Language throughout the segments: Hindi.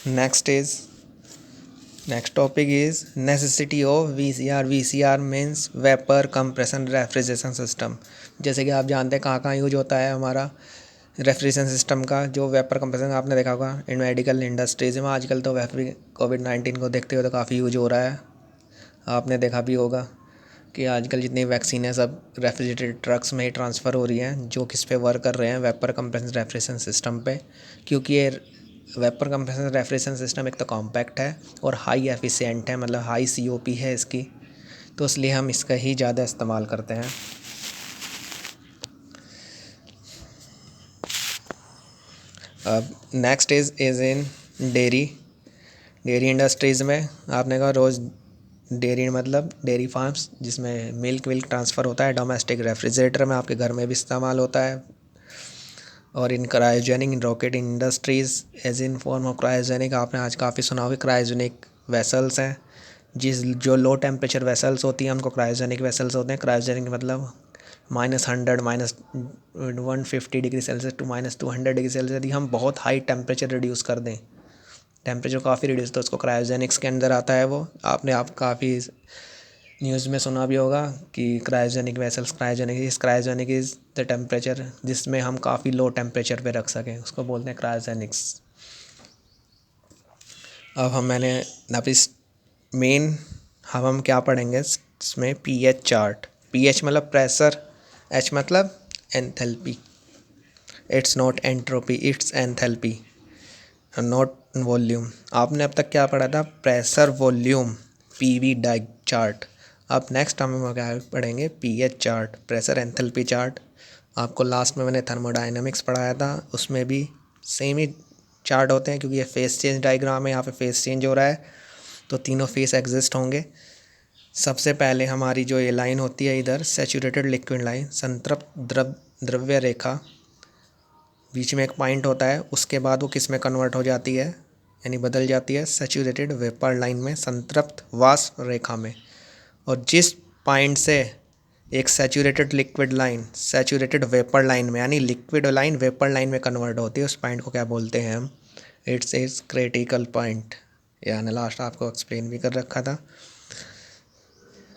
Next topic is necessity of VCR. VCR means vapour compression refrigeration system. जैसे कि आप जानते हैं कहाँ कहाँ यूज होता है हमारा रेफ्रिजरेशन सिस्टम का, जो वेपर कंप्रेशन आपने देखा होगा इन मेडिकल इंडस्ट्रीज़ में। आजकल तो वैसे भी कोविड-19 को देखते हुए तो काफ़ी यूज हो रहा है। आपने देखा भी होगा कि आजकल जितनी वैक्सीन है सब रेफ्रिजरेटेड ट्रक्स में ही ट्रांसफ़र हो रही हैं, जो किस पे वर्क कर रहे हैं, वेपर कंप्रेशन रेफ्रिजरेशन सिस्टम पे। क्योंकि ये वेपर कंप्रेशन रेफ्रिजरेशन सिस्टम एक तो कॉम्पैक्ट है और हाई एफिशिएंट है, मतलब हाई सीओपी है इसकी, तो इसलिए हम इसका ही ज़्यादा इस्तेमाल करते हैं। अब next is in dairy industries में। आपने कहा रोज़ डेयरी मतलब डेयरी फार्म्स, जिसमें मिल्क ट्रांसफ़र होता है डोमेस्टिक रेफ्रिजरेटर में, आपके घर में भी इस्तेमाल होता है। और इन cryogenic in rocket industries as in form of cryogenic, आपने आज काफ़ी सुना होगा क्रायोजेनिक वेसल्स हैं। जो लो टेम्परेचर वेसल्स होती हैं उनको क्रायोजेनिक वेसल्स होते हैं। क्रायोजेनिक मतलब -100 -150 degree Celsius to -200 degree Celsius. यदि हम बहुत हाई टेम्परेचर रिड्यूस कर दें, टेम्परेचर काफ़ी रिड्यूस, तो उसको क्रायोजेनिक्स के अंदर आता है वो। आपने काफ़ी न्यूज़ में सुना भी होगा कि cryogenic vessels, cryogenic is the temperature जिसमें हम काफ़ी लो टेम्परेचर पे रख सकें, उसको बोलते हैं क्रायोजेनिक्स। अब इस मेन हम क्या पढ़ेंगे इसमें, पीएच चार्ट। पीएच मतलब प्रेशर, एच मतलब enthalpy. It's not entropy, it's enthalpy, not volume. आपने अब तक क्या पढ़ा था, प्रेशर वॉल्यूम पीवी डाइ चार्ट। अब नेक्स्ट हम क्या पढ़ेंगे, PH chart, pressure enthalpy chart. आपको लास्ट में मैंने थर्मोडायनेमिक्स पढ़ाया था, उसमें भी सेम ही चार्ट होते हैं, क्योंकि ये फेस चेंज डायग्राम है, यहाँ पे फेस चेंज हो रहा है तो तीनों फेस एग्जिस्ट होंगे। सबसे पहले हमारी जो ये लाइन होती है इधर, सैचुरेटेड लिक्विड लाइन, संतृप्त द्रव्य रेखा, बीच में एक पॉइंट होता है, उसके बाद वो किस में कन्वर्ट हो जाती है, यानी बदल जाती है सैचुरेटेड वेपर लाइन में, संतृप्त वाष्प रेखा में। और जिस पॉइंट से एक saturated liquid line saturated vapour line में, यानी लिक्विड लाइन वेपर लाइन में कन्वर्ट होती है, उस पॉइंट को क्या बोलते हैं हम, इट्स इज क्रिटिकल पॉइंट। यानी लास्ट आपको एक्सप्लेन भी कर रखा था।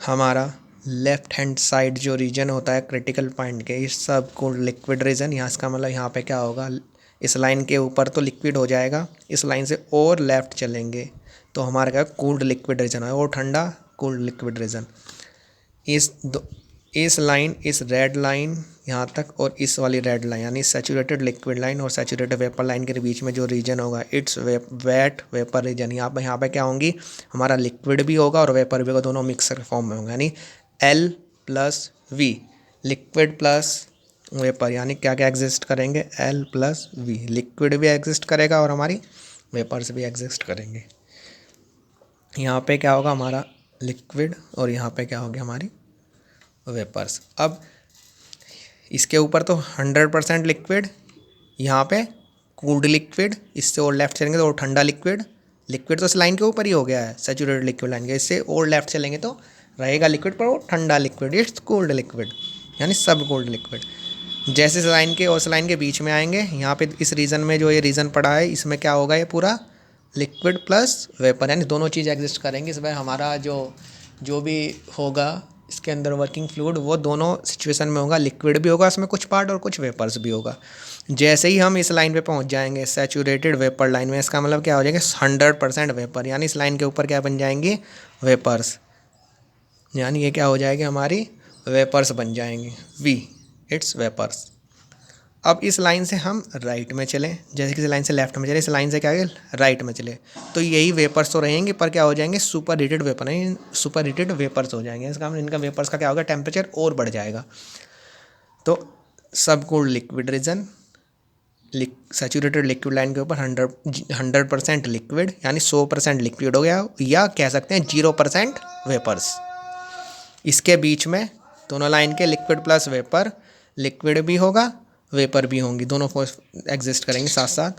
हमारा लेफ्ट हैंड साइड जो रीजन होता है क्रिटिकल पॉइंट के, इस सब को लिक्विड रीजन, यहाँ इसका मतलब यहाँ पे क्या होगा, इस लाइन के ऊपर तो लिक्विड हो जाएगा, इस लाइन से और लेफ़्ट चलेंगे तो हमारा क्या कूल्ड लिक्विड रीजन है, और ठंडा कूल्ड लिक्विड रीजन। इस लाइन, इस रेड लाइन यहाँ तक और इस वाली रेड लाइन, यानी सैचुरेटेड लिक्विड लाइन और सैचुरेटेड वेपर लाइन के बीच में जो रीजन होगा, इट्स वेट वेपर रीजन। यहाँ पे क्या होंगी, हमारा लिक्विड भी होगा और वेपर भी होगा, दोनों मिक्सर फॉर्म में होंगे, यानी L+V, लिक्विड प्लस वेपर, यानी क्या क्या एग्जिस्ट करेंगे, L+V, लिक्विड भी एग्जिस्ट करेगा और हमारी वेपर्स भी एग्जिस्ट करेंगे। यहाँ पे क्या होगा, हमारा लिक्विड, और यहाँ पे क्या होगी, हमारी वेपर्स। अब इसके ऊपर तो 100% लिक्विड, यहाँ पे कूल्ड लिक्विड, इससे और लेफ्ट चलेंगे तो और ठंडा लिक्विड। लिक्विड तो इस लाइन के ऊपर ही हो गया है, सैचुरेटेड लिक्विड लाइन के, इससे और लेफ्ट चलेंगे तो रहेगा लिक्विड पर वो ठंडा लिक्विड, इट्स कोल्ड लिक्विड, यानी सब कोल्ड लिक्विड। जैसे इस लाइन के और इस लाइन के बीच में आएंगे, यहाँ पे इस रीजन में जो ये रीजन पड़ा है, इसमें क्या होगा, ये पूरा लिक्विड प्लस वेपर, यानी दोनों चीज़ एग्जिस्ट करेंगे। इसमें हमारा जो भी होगा इसके अंदर वर्किंग फ्लूइड, वो दोनों सिचुएशन में होगा, लिक्विड भी होगा इसमें कुछ पार्ट और कुछ वेपर्स भी होगा। जैसे ही हम इस लाइन पे पहुंच जाएंगे सैचुरेटेड वेपर लाइन में, इसका मतलब क्या हो जाएगा, 100% वेपर, यानी इस लाइन के ऊपर क्या बन जाएंगी, वेपर्स, यानी ये क्या हो जाएगी, हमारी वेपर्स बन जाएंगी, वी, इट्स वेपर्स। अब इस लाइन से हम राइट में चलें, जैसे कि इस लाइन से लेफ्ट में चले, इस लाइन से क्या है, राइट में चले, तो यही वेपर्स तो रहेंगे, पर क्या हो जाएंगे, सुपर हीटेड वेपर, नहीं सुपर हीटेड वेपर्स हो जाएंगे। इसका मतलब इनका वेपर्स का क्या होगा, टेम्परेचर और बढ़ जाएगा। तो सब cold liquid region, saturated liquid line के ऊपर 100% लिक्विड, यानी 100% लिक्विड हो गया, या कह सकते हैं 0% वेपर्स। इसके बीच में दोनों लाइन के लिक्विड प्लस वेपर, लिक्विड भी होगा वेपर भी होंगी, दोनों फोर्स एग्जिस्ट करेंगे साथ साथ।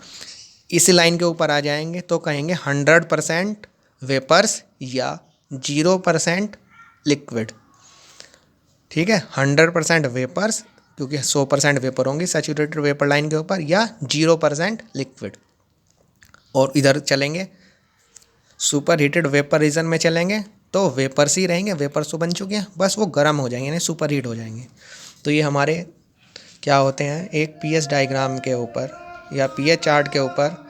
इस लाइन के ऊपर आ जाएंगे तो कहेंगे 100% वेपर्स या 0% लिक्विड। ठीक है, 100% वेपर्स, क्योंकि 100% वेपर होंगी सैचुरेटेड वेपर लाइन के ऊपर, या 0% लिक्विड। और इधर चलेंगे सुपर हीटेड वेपर रीजन में चलेंगे तो वेपर्स ही रहेंगे, वेपर्स तो बन चुके हैं, बस वो गर्म हो जाएंगे यानी सुपर हीट हो जाएंगे। तो ये हमारे क्या होते हैं, एक पीएच डायग्राम के ऊपर या पीएच चार्ट के ऊपर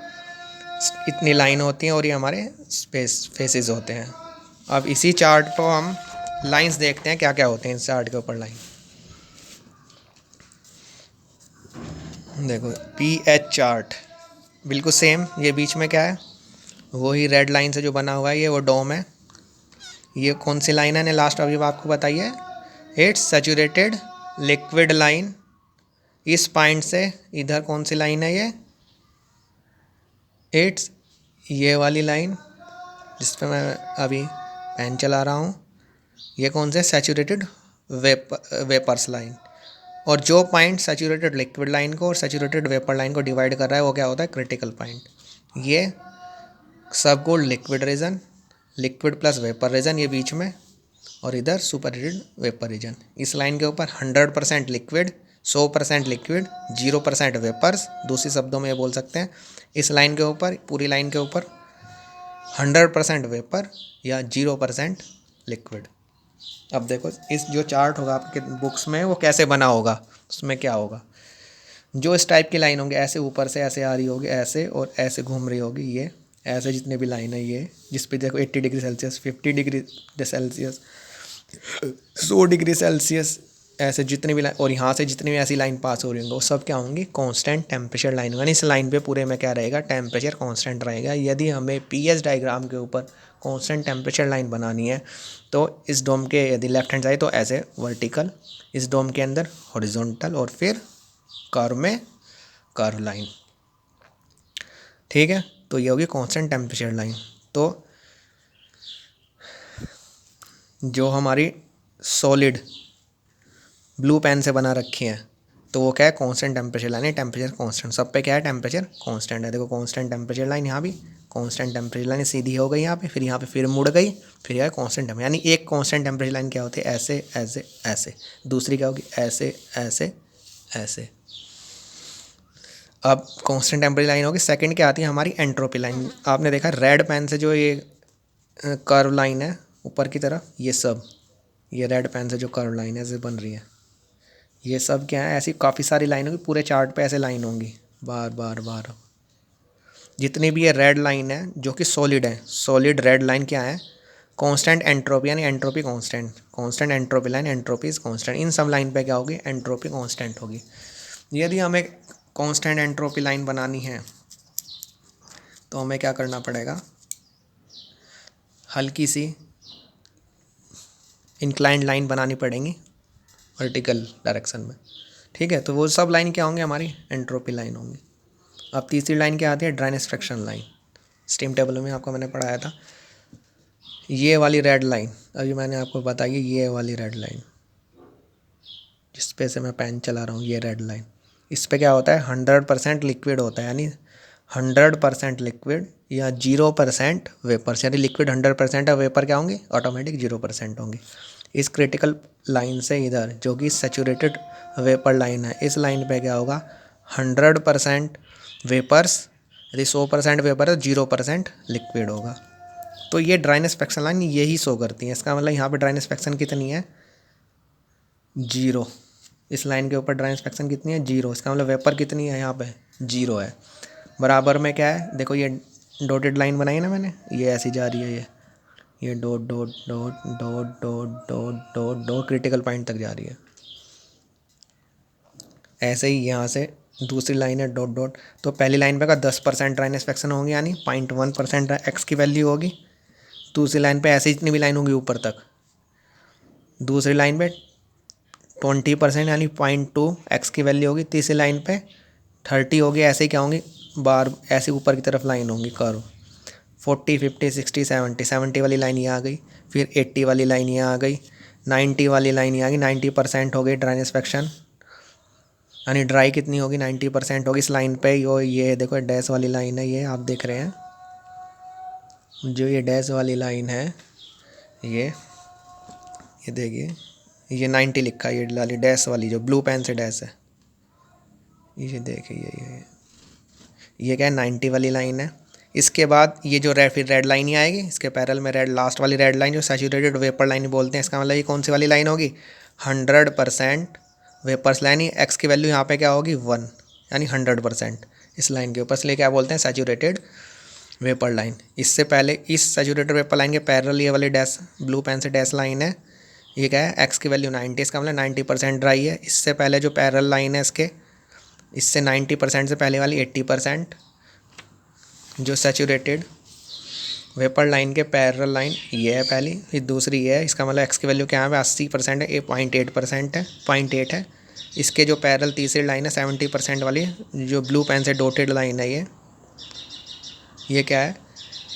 इतनी लाइन होती हैं और ये हमारे फेसेस होते हैं। अब इसी चार्ट पर हम लाइंस देखते हैं क्या क्या होते हैं इस चार्ट के ऊपर लाइन। देखो पीएच चार्ट बिल्कुल सेम, ये बीच में क्या है, वही रेड लाइन से जो बना हुआ है ये वो डोम है। ये कौन सी लाइन है ने लास्ट अभी आपको बताइए, इट्स सैचुरेटेड लिक्विड लाइन। इस पॉइंट से इधर कौन सी लाइन है ये, इट्स ये वाली लाइन जिस पे मैं अभी पेन चला रहा हूँ, ये कौन से सैचुरेटेड वेपर्स लाइन। और जो पॉइंट सैचुरेटेड लिक्विड लाइन को और सैचुरेटेड वेपर लाइन को डिवाइड कर रहा है वो क्या होता है, क्रिटिकल पॉइंट। ये सब gold liquid region, liquid plus vapour region ये बीच में, और इधर सुपर हीटेड वेपर रीजन। इस लाइन के ऊपर 100% लिक्विड, 100% लिक्विड, 0% वेपर्स, दूसरी शब्दों में ये बोल सकते हैं। इस लाइन के ऊपर, पूरी लाइन के ऊपर 100% वेपर या 0% लिक्विड। अब देखो इस जो चार्ट होगा आपके बुक्स में वो कैसे बना होगा, उसमें क्या होगा, जो इस टाइप की लाइन होंगी ऐसे ऊपर से ऐसे आ रही होगी ऐसे और ऐसे घूम रही होगी, ये ऐसे जितने भी लाइन है ये, जिस पे देखो 80 degree Celsius, 50 degree Celsius, 100 degree Celsius, ऐसे जितनी भी लाइन, और यहाँ से जितनी भी ऐसी लाइन पास हो रही होंगी वो सब क्या होंगी, कांस्टेंट टेम्परेचर लाइन होगी। इस लाइन पे पूरे में क्या रहेगा, टेम्परेचर कांस्टेंट रहेगा। यदि हमें पीएच डायग्राम के ऊपर कांस्टेंट टेम्परेचर लाइन बनानी है तो इस डोम के यदि लेफ्ट हैंड साइड तो ऐसे वर्टिकल, इस डोम के अंदर हॉरिजॉन्टल, और फिर कर्व में कर्व लाइन। ठीक है, तो ये होगी कांस्टेंट टेम्परेचर लाइन। तो जो हमारी सॉलिड ब्लू पेन से बना रखी है तो वो क्या है, कांस्टेंट टेम्परेचर लाइन है, टेम्परेचर कांस्टेंट, सब पे क्या है, टेम्परेचर कांस्टेंट है। देखो कांस्टेंट टेम्परेचर लाइन यहाँ भी, कांस्टेंट टेम्परेचर लाइन सीधी हो गई यहाँ पे, फिर मुड़ गई, फिर यह कांस्टेंट टेम्परेचर, यानी एक कांस्टेंट टेम्परेचर लाइन क्या होती है, ऐसे ऐसे ऐसे, दूसरी क्या होगी, ऐसे ऐसे ऐसे। अब कांस्टेंट टेम्परेचर लाइन होगी। सेकंड क्या आती है हमारी, एंट्रोपी लाइन। आपने देखा रेड पेन से जो ये कर्व लाइन है ऊपर की तरफ, ये सब, ये रेड पेन से जो कर्व लाइन है ऐसे बन रही है, ये सब क्या है, ऐसी काफ़ी सारी लाइन होगी, पूरे चार्ट पे ऐसे लाइन होंगी बार बार बार। जितनी भी ये रेड लाइन है जो कि सॉलिड है, सॉलिड रेड लाइन क्या है, कांस्टेंट एंट्रोपी, यानी entropy constant, constant entropy line, entropy is constant. इन सब लाइन पे क्या होगी, एंट्रोपी कांस्टेंट होगी। यदि हमें कांस्टेंट एंट्रोपी लाइन बनानी है तो हमें क्या करना पड़ेगा, हल्की सी इंक्लाइंड लाइन बनानी पड़ेंगी वर्टिकल डायरेक्शन में। ठीक है, तो वो सब लाइन क्या होंगी, हमारी एंट्रोपी लाइन होंगी। अब तीसरी लाइन क्या आती है, dryness fraction line. Steam table में आपको मैंने पढ़ाया था, ये वाली रेड लाइन, अभी मैंने आपको बताई ये वाली रेड लाइन जिस पे से मैं पेन चला रहा हूँ, ये रेड लाइन, इस पे क्या होता है, 100% लिक्विड होता है, यानी 100% लिक्विड या 0% वेपर, यानी लिक्विड 100% है, वेपर क्या होंगे, ऑटोमेटिक 0% होंगे। इस क्रिटिकल लाइन से इधर जो कि सैचुरेटेड वेपर लाइन है, इस लाइन पे क्या होगा, 100% वेपर्स, यदि 100% वेपर है 0% लिक्विड होगा। तो ये ड्राइनेस फ्रैक्शन लाइन यही शो करती है। इसका मतलब यहाँ पे ड्राइनेस फ्रैक्शन कितनी है, 0। इस लाइन के ऊपर ड्राइनेस फ्रैक्शन कितनी है, 0। इसका मतलब वेपर कितनी है, यहाँ पे 0 है। बराबर में क्या है, देखो ये डॉटेड लाइन बनाई ना मैंने, ये ऐसी जा रही है, ये dot dot dot dot dot dot dot dot critical point तक जा रही है। ऐसे ही यहाँ से दूसरी लाइन है डॉट डॉट, तो पहली लाइन पे का 10% ड्राइनेस फ्रैक्शन होंगे, यानी 0.1% एक्स की वैल्यू होगी। दूसरी लाइन पे ऐसे जितनी भी लाइन होंगी ऊपर तक, दूसरी लाइन पे 20% यानी 0.2 एक्स की वैल्यू होगी। तीसरी लाइन पे 30 होगी। ऐसे ही क्या होंगी, बार ऐसे ऊपर की तरफ लाइन होंगी कर्व, 40 50 60 70, 70 वाली लाइन ये आ गई, फिर 80 वाली लाइन ये आ गई, 90 वाली लाइन ये आ गई। 90% हो गई ड्राइनेस फ्रैक्शन, यानी ड्राई कितनी होगी, 90% होगी। इस लाइन पे ये देखो डैश वाली लाइन है, ये आप देख रहे हैं, जो ये डैश वाली लाइन है, ये देखिए, ये 90 लिखा है, ये वाली डैश वाली जो ब्लू पेन से डैश है, ये देखिए ये क्या है, 90 वाली लाइन है। इसके बाद ये जो फिर रेड लाइन ही आएगी, इसके पैरेलल में रेड लास्ट वाली रेड लाइन जो सैचुरेटेड वेपर लाइन बोलते हैं, इसका मतलब ये कौन सी वाली लाइन होगी, 100% वेपर्स लाइन। ही एक्स की वैल्यू यहाँ पे क्या होगी 1, यानी 100% इस लाइन के ऊपर, इसलिए क्या बोलते हैं सैचुरेटेड वेपर लाइन। इससे पहले इस सैचुरेटेड वेपर लाइन के पैरेलल ये वाली डैश ब्लू पेन से डैश लाइन है, ये क्या है एक्स की वैल्यू 90, इसका मतलब 90% ड्राई है। इससे पहले जो पैरेलल लाइन है इसके, इससे 90% से पहले वाली 80%, जो सैचुरेटेड वेपर लाइन के पैरेलल लाइन ये है पहली, फिर दूसरी ये है, इसका मतलब एक्स की वैल्यू क्या है 80% है, ये 0.8% है, 0.8 है। इसके जो पैरेलल तीसरी लाइन है 70% वाली, जो ब्लू पेन से डॉटेड लाइन है ये क्या है,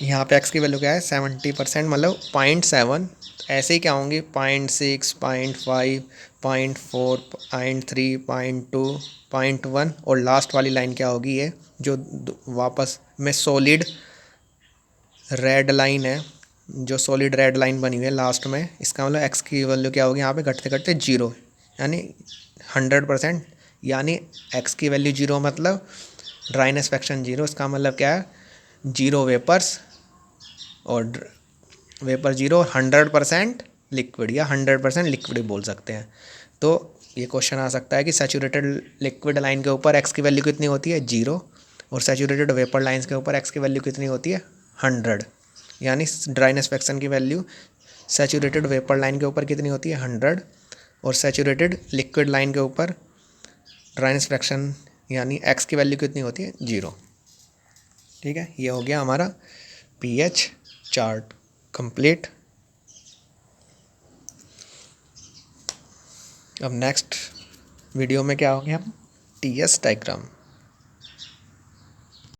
यहाँ पे एक्स की वैल्यू क्या है 70%, मतलब 0.7। ऐसे ही क्या होंगी 0.6, 0.5, 0.4, 0.3, 0.2, 0.1, और लास्ट वाली लाइन क्या होगी ये जो वापस में सॉलिड रेड लाइन है, जो सॉलिड रेड लाइन बनी हुई है लास्ट में, इसका मतलब एक्स की वैल्यू क्या होगी यहाँ पे घटते घटते 0, यानी 100%, यानी एक्स की वैल्यू 0 मतलब ड्राइनेस फ्रैक्शन 0, इसका मतलब क्या है 0 वेपर्स और वेपर 0, 100% लिक्विड, या 100% लिक्विड बोल सकते हैं। तो ये क्वेश्चन आ सकता है कि सैचुरेटेड लिक्विड लाइन के ऊपर एक्स की वैल्यू कितनी होती है 0, और सैचुरेटेड वेपर लाइन्स के ऊपर एक्स की वैल्यू कितनी होती है 100, यानी ड्राइनेस फ्रैक्शन की वैल्यू सैचुरेटेड वेपर लाइन के ऊपर कितनी होती है 100, और सैचुरेटेड लिक्विड लाइन के ऊपर ड्राइनेस फ्रैक्शन यानी एक्स की वैल्यू कितनी होती है 0। ठीक है, ये हो गया हमारा पीएच चार्ट कंप्लीट। अब नेक्स्ट वीडियो में क्या होंगे हम, टीएस डायग्राम।